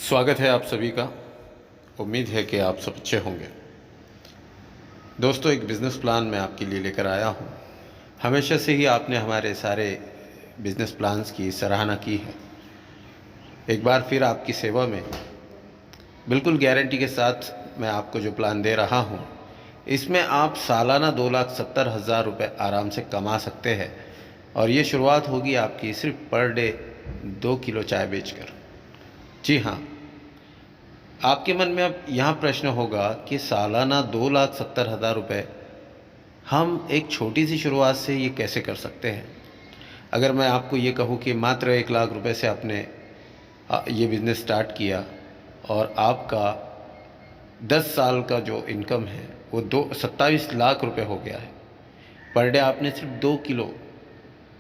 स्वागत है आप सभी का। उम्मीद है कि आप सब अच्छे होंगे। दोस्तों, एक बिज़नेस प्लान मैं आपके लिए लेकर आया हूँ। हमेशा से ही आपने हमारे सारे बिज़नेस प्लान्स की सराहना की है। एक बार फिर आपकी सेवा में बिल्कुल गारंटी के साथ मैं आपको जो प्लान दे रहा हूँ, इसमें आप सालाना 2,70,000 रुपये आराम से कमा सकते हैं। और ये शुरुआत होगी आपकी सिर्फ पर डे 2 किलो चाय बेचकर। जी हाँ, आपके मन में अब यहाँ प्रश्न होगा कि सालाना 2,70,000 रुपये हम एक छोटी सी शुरुआत से ये कैसे कर सकते हैं। अगर मैं आपको ये कहूँ कि मात्र 1,00,000 रुपये से आपने ये बिज़नेस स्टार्ट किया और आपका 10 साल का जो इनकम है वो 27 लाख रुपए हो गया है। पर डे आपने सिर्फ 2 किलो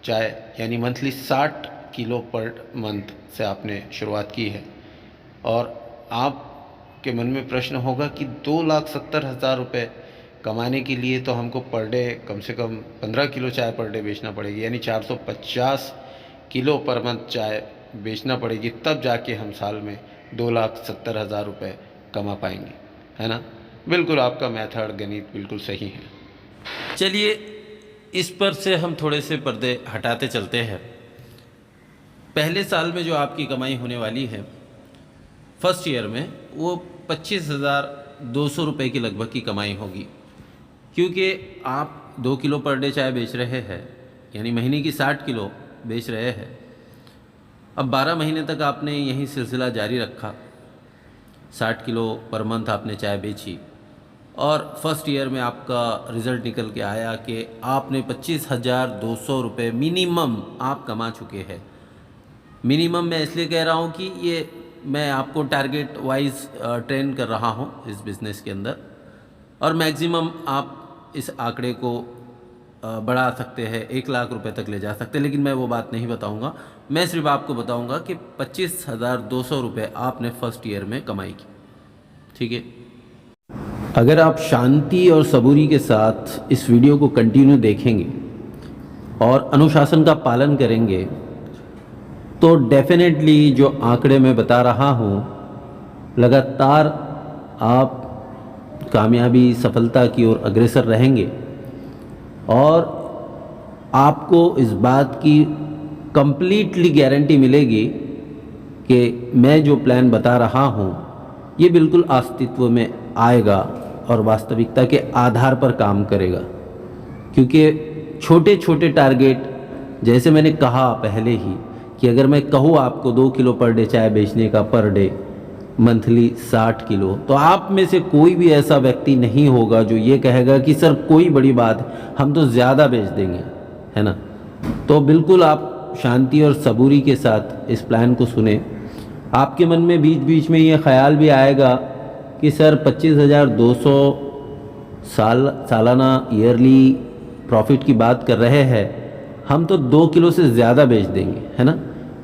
चाय यानी मंथली 60 किलो पर मंथ से आपने शुरुआत की है। और आपके मन में प्रश्न होगा कि 2,70,000 रुपये कमाने के लिए तो हमको पर डे कम से कम 15 किलो चाय पर डे बेचना पड़ेगी, यानी 450 किलो पर मंथ चाय बेचना पड़ेगी, तब जाके हम साल में 2,70,000 रुपये कमा पाएंगे, है ना। बिल्कुल आपका मेथड गणित बिल्कुल सही है। चलिए इस पर से हम थोड़े से पर्दे हटाते चलते हैं। पहले साल में जो आपकी कमाई होने वाली है फर्स्ट ईयर में, वो 25,200 रुपये की लगभग की कमाई होगी, क्योंकि आप 2 किलो पर डे चाय बेच रहे हैं, यानी महीने की 60 किलो बेच रहे हैं। अब 12 महीने तक आपने यही सिलसिला जारी रखा, 60 किलो पर मंथ आपने चाय बेची और फर्स्ट ईयर में आपका रिज़ल्ट निकल के आया कि आपने 25,200 रुपये मिनिमम आप कमा चुके हैं। मिनिमम मैं इसलिए कह रहा हूँ कि ये मैं आपको टारगेट वाइज ट्रेन कर रहा हूँ इस बिज़नेस के अंदर, और मैक्सिमम आप इस आंकड़े को बढ़ा सकते हैं, 1,00,000 रुपये तक ले जा सकते हैं, लेकिन मैं वो बात नहीं बताऊँगा। मैं सिर्फ आपको बताऊँगा कि 25,200 रुपये आपने फर्स्ट ईयर में कमाई की, ठीक है। अगर आप शांति और सबूरी के साथ इस वीडियो को कंटिन्यू देखेंगे और अनुशासन का पालन करेंगे तो डेफिनेटली जो आंकड़े मैं बता रहा हूँ, लगातार आप कामयाबी सफलता की ओर अग्रसर रहेंगे और आपको इस बात की कंप्लीटली गारंटी मिलेगी कि मैं जो प्लान बता रहा हूँ ये बिल्कुल अस्तित्व में आएगा और वास्तविकता के आधार पर काम करेगा। क्योंकि छोटे छोटे टारगेट, जैसे मैंने कहा पहले ही कि अगर मैं कहूँ आपको 2 किलो पर डे चाय बेचने का पर डे मंथली 60 किलो, तो आप में से कोई भी ऐसा व्यक्ति नहीं होगा जो ये कहेगा कि सर कोई बड़ी बात है, हम तो ज़्यादा बेच देंगे, है ना। तो बिल्कुल आप शांति और सबूरी के साथ इस प्लान को सुने। आपके मन में बीच बीच में ये ख्याल भी आएगा कि सर 25,200 सालाना ईयरली प्रॉफिट की बात कर रहे हैं, हम तो 2 किलो से ज़्यादा बेच देंगे, है ना।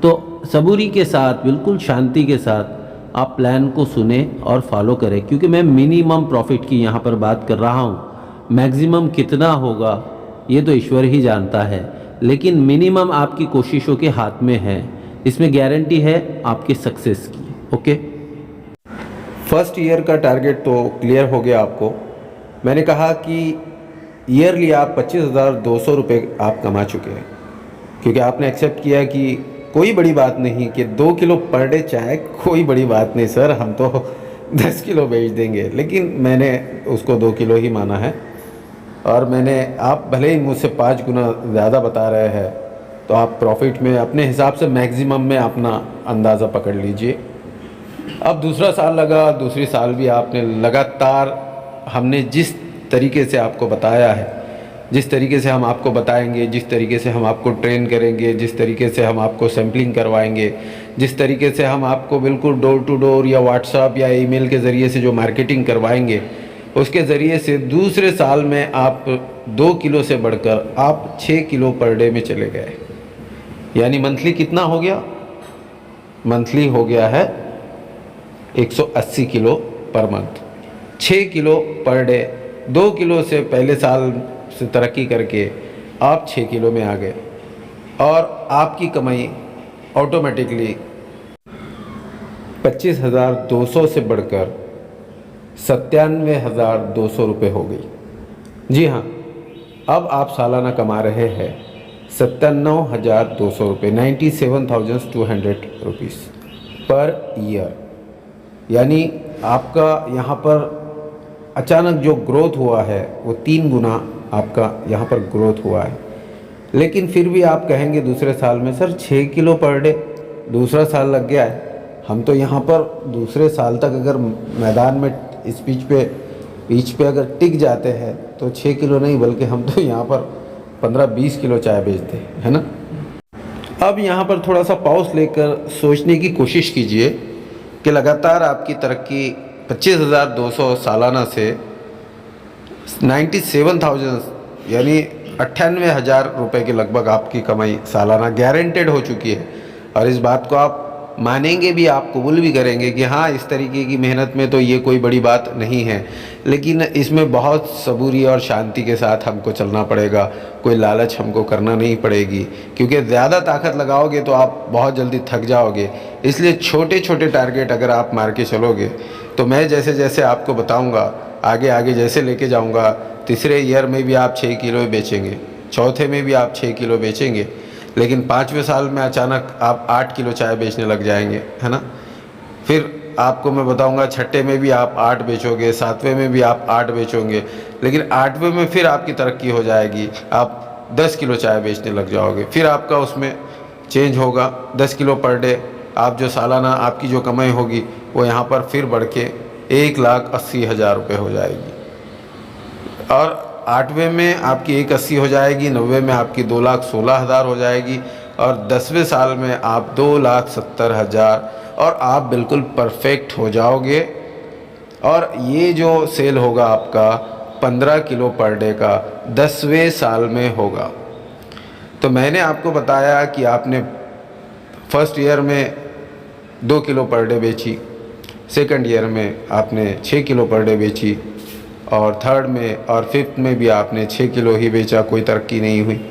तो सबूरी के साथ, बिल्कुल शांति के साथ आप प्लान को सुने और फॉलो करें, क्योंकि मैं मिनिमम प्रॉफिट की यहाँ पर बात कर रहा हूँ। मैक्सिमम कितना होगा ये तो ईश्वर ही जानता है, लेकिन मिनिमम आपकी कोशिशों के हाथ में है, इसमें गारंटी है आपके सक्सेस की। ओके, फर्स्ट ईयर का टारगेट तो क्लियर हो गया आपको। मैंने कहा कि ईयरली आप 25,200 रुपये आप कमा चुके हैं, क्योंकि आपने एक्सेप्ट किया कि कोई बड़ी बात नहीं, कि 2 किलो पर डे चाय कोई बड़ी बात नहीं सर, हम तो 10 किलो बेच देंगे। लेकिन मैंने उसको 2 किलो ही माना है, और मैंने, आप भले ही मुझसे 5 गुना ज़्यादा बता रहे हैं, तो आप प्रॉफिट में अपने हिसाब से मैक्सिमम में अपना अंदाज़ा पकड़ लीजिए। अब दूसरा साल लगा, दूसरी साल भी आपने लगातार, हमने जिस तरीके से आपको बताया है, जिस तरीके से हम आपको बताएंगे, जिस तरीके से हम आपको ट्रेन करेंगे, जिस तरीके से हम आपको सैम्पलिंग करवाएंगे, जिस तरीके से हम आपको बिल्कुल डोर टू डोर या व्हाट्सएप या ईमेल के ज़रिए से जो मार्केटिंग करवाएंगे, उसके ज़रिए से दूसरे साल में आप 2 किलो से बढ़कर आप 6 किलो पर डे में चले गए। यानी मंथली कितना हो गया? मंथली हो गया है 180 kilo per month. 6 kilo per day, 2 kilo से पहले साल से तरक्की करके आप 6 किलो में आ गए, और आपकी कमाई ऑटोमेटिकली 25,200 से बढ़कर 97,200 रुपये हो गई। जी हाँ, अब आप सालाना कमा रहे हैं 97,200 रुपये, 97,200 रुपीज़ पर ईयर। यानी आपका यहाँ पर अचानक जो ग्रोथ हुआ है वो 3 गुना आपका यहाँ पर ग्रोथ हुआ है। लेकिन फिर भी आप कहेंगे दूसरे साल में, सर 6 किलो पर डे दूसरा साल लग गया है। हम तो यहाँ पर दूसरे साल तक अगर मैदान में इस पिच पे अगर टिक जाते हैं तो 6 किलो नहीं बल्कि हम तो यहाँ पर 15-20 किलो चाय बेचते हैं, है ना। अब यहाँ पर थोड़ा सा पॉज लेकर सोचने की कोशिश कीजिए कि लगातार आपकी तरक्की 25,200 सालाना से 97,000 यानी 98,000 रुपये के लगभग आपकी कमाई सालाना गारंटेड हो चुकी है। और इस बात को आप मानेंगे भी, आप कबूल भी करेंगे कि हाँ, इस तरीके की मेहनत में तो ये कोई बड़ी बात नहीं है, लेकिन इसमें बहुत सबूरी और शांति के साथ हमको चलना पड़ेगा। कोई लालच हमको करना नहीं पड़ेगी, क्योंकि ज़्यादा ताकत लगाओगे तो आप बहुत जल्दी थक जाओगे। इसलिए छोटे छोटे टारगेट अगर आप मार के चलोगे तो मैं जैसे जैसे आपको बताऊँगा, आगे आगे जैसे लेके जाऊँगा, तीसरे ईयर में भी आप 6 किलो बेचेंगे, चौथे में भी आप 6 किलो बेचेंगे, लेकिन 5वें साल में अचानक आप 8 किलो चाय बेचने लग जाएंगे, है ना। फिर आपको मैं बताऊंगा छठे में भी आप 8 बेचोगे, 7वें में भी आप 8 बेचोगे, लेकिन 8वें में फिर आपकी तरक्की हो जाएगी, आप 10 किलो चाय बेचने लग जाओगे। फिर आपका उसमें चेंज होगा, 10 किलो पर डे आप जो सालाना आपकी जो कमाई होगी वो यहाँ पर फिर बढ़ के 1,80,000 रुपये हो जाएगी। और 8वें में आपकी 1,80 हो जाएगी, 9वें में आपकी 2,16,000 हो जाएगी, और 10वें साल में आप 2,70,000 और आप बिल्कुल परफेक्ट हो जाओगे। और ये जो सेल होगा आपका 15 किलो पर डे का 10वें साल में होगा। तो मैंने आपको बताया कि आपने फर्स्ट ईयर में 2 किलो पर डे बेची, सेकंड ईयर में आपने 6 किलो पर डे बेची, और थर्ड में और फिफ्थ में भी आपने 6 किलो ही बेचा, कोई तरक्की नहीं हुई।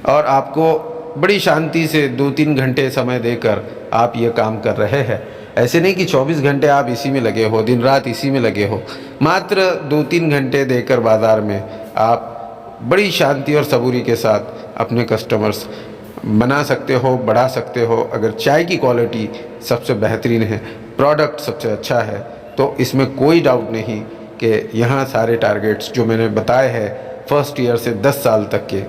और आपको बड़ी शांति से 2-3 घंटे समय देकर आप ये काम कर रहे हैं। ऐसे नहीं कि 24 घंटे आप इसी में लगे हो, दिन रात इसी में लगे हो। मात्र 2-3 घंटे देकर बाज़ार में आप बड़ी शांति और सबूरी के साथ अपने कस्टमर्स बना सकते हो, बढ़ा सकते हो। अगर चाय की क्वालिटी सबसे बेहतरीन है, प्रोडक्ट सबसे अच्छा है, तो इसमें कोई डाउट नहीं कि यहाँ सारे टारगेट्स जो मैंने बताए हैं फर्स्ट ईयर से 10 साल तक के,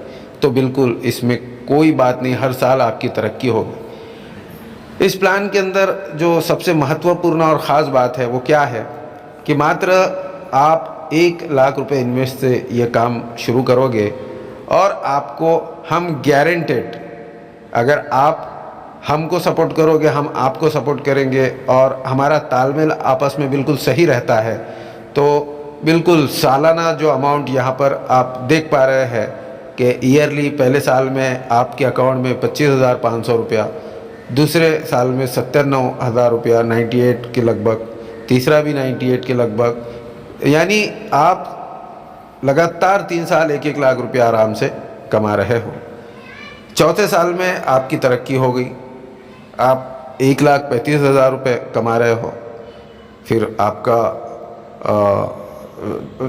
तो बिल्कुल इसमें कोई बात नहीं, हर साल आपकी तरक्की होगी। इस प्लान के अंदर जो सबसे महत्वपूर्ण और ख़ास बात है वो क्या है कि मात्र आप 1 लाख रुपए इन्वेस्ट से ये काम शुरू करोगे, और आपको हम गारंटेड, अगर आप हमको सपोर्ट करोगे, हम आपको सपोर्ट करेंगे, और हमारा तालमेल आपस में बिल्कुल सही रहता है, तो बिल्कुल सालाना जो अमाउंट यहाँ पर आप देख पा रहे हैं कि ईयरली पहले साल में आपके अकाउंट में 25,500 रुपया, दूसरे साल में 97,000 रुपया, 98 के लगभग, तीसरा भी 98 के लगभग, यानी आप लगातार 3 साल 1-1 लाख रुपया आराम से कमा रहे हो। चौथे साल में आपकी तरक्की हो गई, आप 1,35,000 रुपये कमा रहे हो। फिर आपका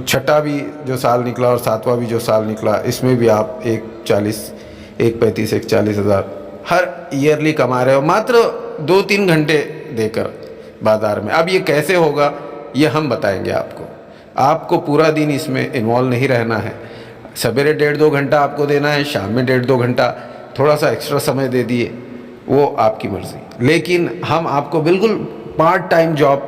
छठा भी जो साल निकला और 7वां भी जो साल निकला, इसमें भी आप 1,35,000 हर ईयरली कमा रहे हो, मात्र 2-3 घंटे देकर बाज़ार में। अब ये कैसे होगा ये हम बताएंगे आपको। आपको पूरा दिन इसमें इन्वॉल्व नहीं रहना है। सवेरे 1.5-2 घंटा आपको देना है, शाम में 1.5-2 घंटा थोड़ा सा एक्स्ट्रा समय दे दिए, वो आपकी मर्ज़ी। लेकिन हम आपको बिल्कुल part time job,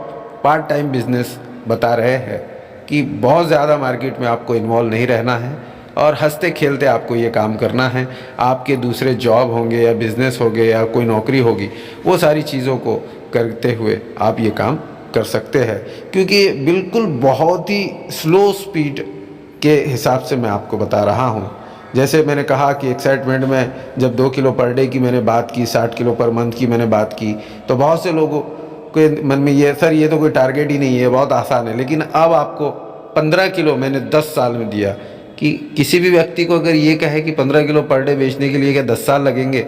part time business बता रहे हैं कि बहुत ज़्यादा मार्केट में आपको इन्वॉल्व नहीं रहना है, और हंसते खेलते आपको ये काम करना है। आपके दूसरे जॉब होंगे या बिज़नेस होंगे या कोई नौकरी होगी, वो सारी चीज़ों को करते हुए आप ये काम कर सकते हैं, क्योंकि बिल्कुल बहुत ही स्लो स्पीड के हिसाब से मैं आपको बता रहा हूँ। जैसे मैंने कहा कि एक्साइटमेंट में जब 2 किलो पर डे की मैंने बात की, 60 किलो पर मंथ की मैंने बात की, तो बहुत से लोगों के मन में ये, सर ये तो कोई टारगेट ही नहीं है, बहुत आसान है। लेकिन अब आपको 15 किलो मैंने 10 साल में दिया, कि किसी भी व्यक्ति को अगर ये कहे कि 15 किलो पर डे बेचने के लिए क्या 10 साल लगेंगे,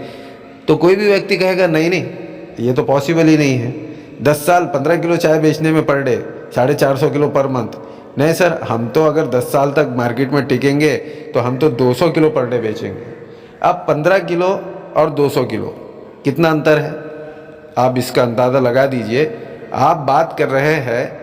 तो कोई भी व्यक्ति कहेगा नहीं नहीं, ये तो पॉसिबल ही नहीं है। 10 साल 15 किलो चाय बेचने में per day 450 kilo per month. नहीं सर, हम तो अगर 10 साल तक मार्केट में टिकेंगे तो हम तो 200 किलो पर डे बेचेंगे। अब 15 किलो और 200 किलो कितना अंतर है, आप इसका अंदाज़ा लगा दीजिए। आप बात कर रहे हैं,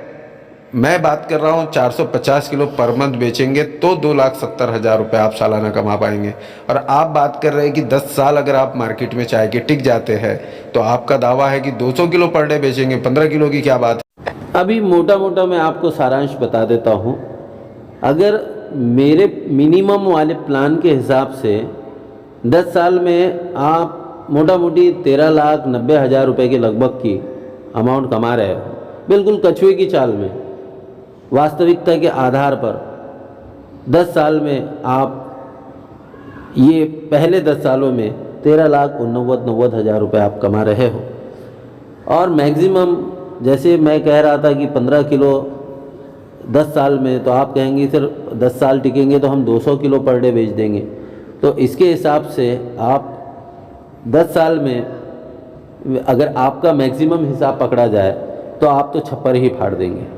मैं बात कर रहा हूँ 450 किलो पर मंथ बेचेंगे तो 2,70,000 रुपये आप सालाना कमा पाएंगे, और आप बात कर रहे हैं कि 10 साल अगर आप मार्केट में चाय के टिक जाते हैं तो आपका दावा है कि 200 किलो पर डे बेचेंगे। 15 किलो की क्या बात है। अभी मोटा मोटा मैं आपको सारांश बता देता हूँ। अगर मेरे मिनिमम वाले प्लान के हिसाब से 10 साल में आप मोटा मोटी 13,90,000 रुपये के लगभग की अमाउंट कमा रहे हो, बिल्कुल कछुए की चाल में, वास्तविकता के आधार पर 10 साल में आप ये पहले 10 सालों में 13,89,90,000 रुपये आप कमा रहे हो। और मैक्सिमम जैसे मैं कह रहा था कि 15 किलो 10 साल में, तो आप कहेंगे सर 10 साल टिकेंगे तो हम 200 किलो पर डे बेच देंगे। तो इसके हिसाब से आप 10 साल में अगर आपका मैक्सिमम हिसाब पकड़ा जाए तो आप तो छप्पर ही फाड़ देंगे।